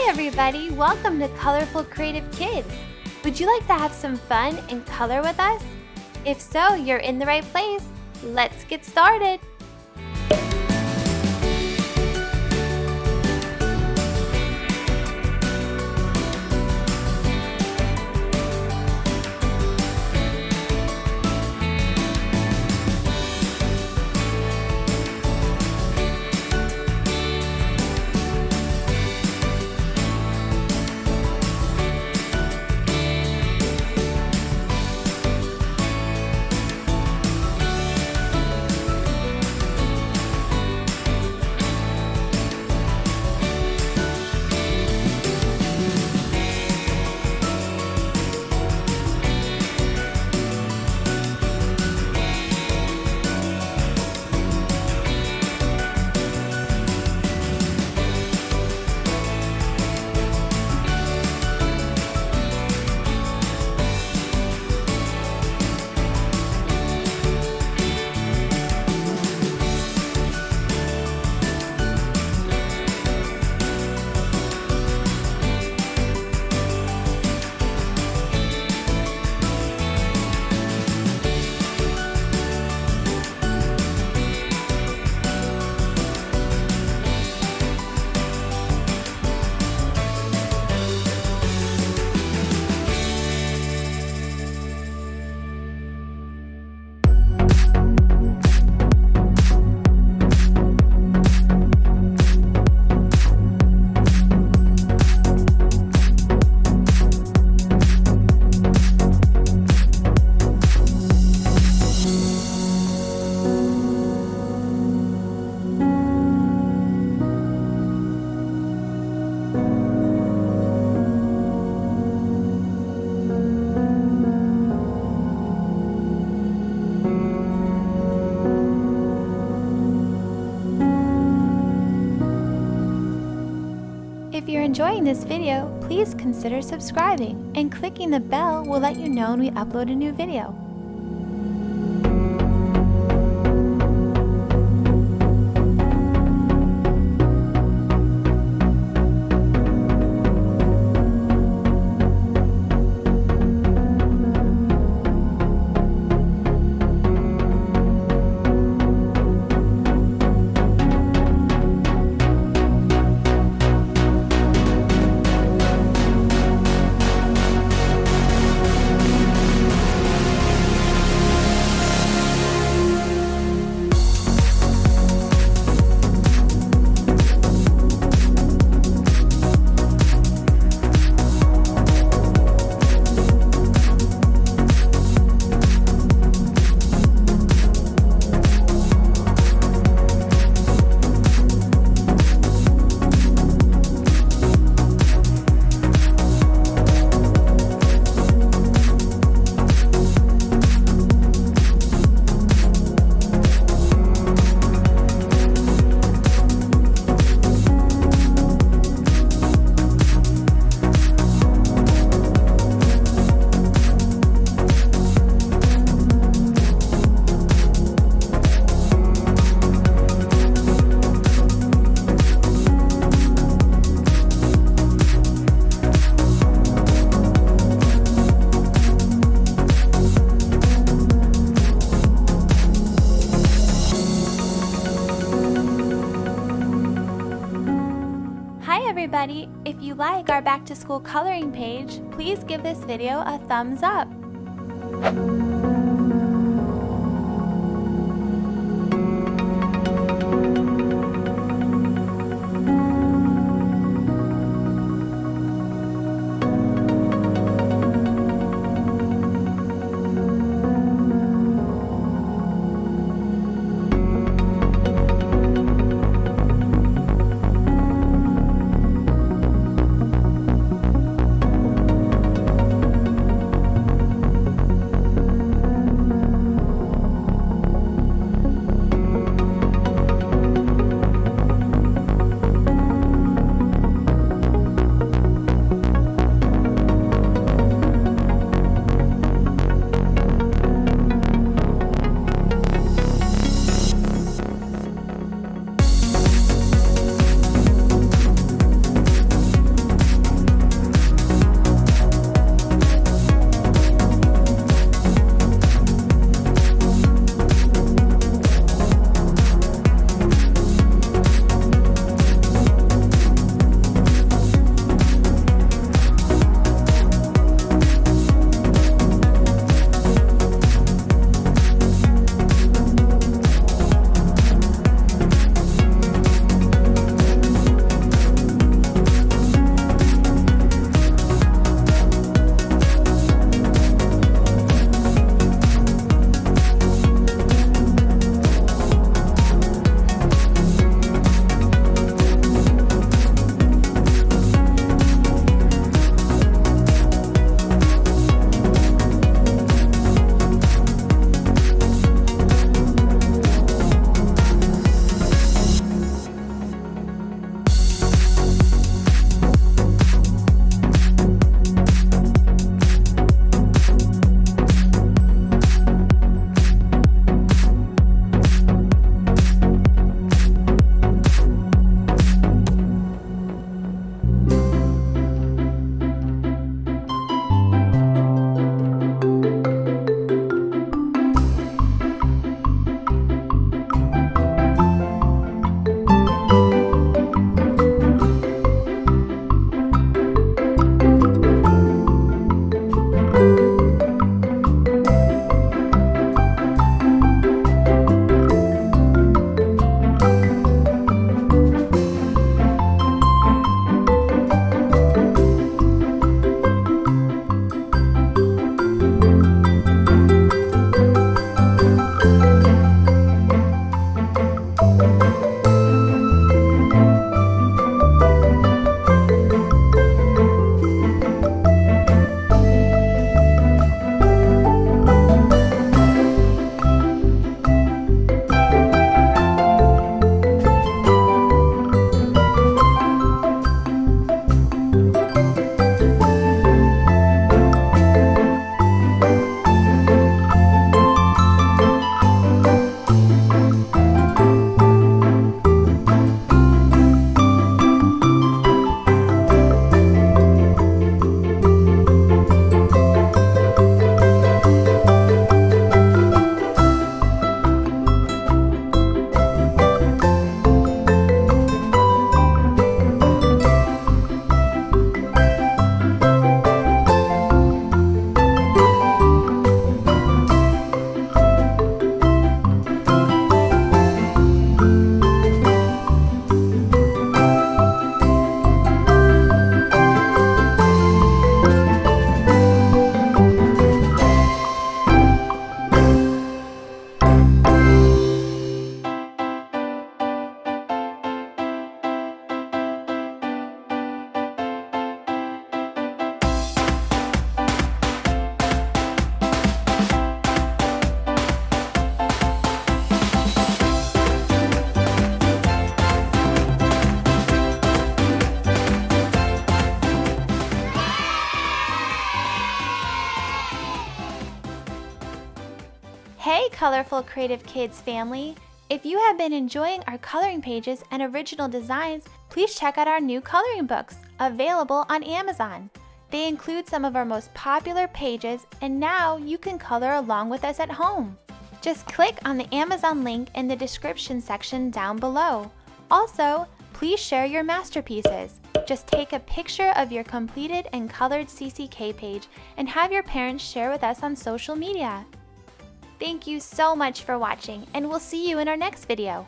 everybody, welcome to Colorful Creative Kids. Would you like to have some fun and color with us? If so, you're in the right place. Let's get started. If you're enjoying this video, please consider subscribing, and clicking the bell will let you know when we upload a new video. Hi everybody! If you like our back to school coloring page, please give this video a thumbs up. Colorful Creative Kids family! If you have been enjoying our coloring pages and original designs, please check out our new coloring books, available on Amazon. They include some of our most popular pages, and now you can color along with us at home. Just click on the Amazon link in the description section down below. Also, please share your masterpieces. Just take a picture of your completed and colored CCK page and have your parents share with us on social media. Thank you so much for watching, and we'll see you in our next video.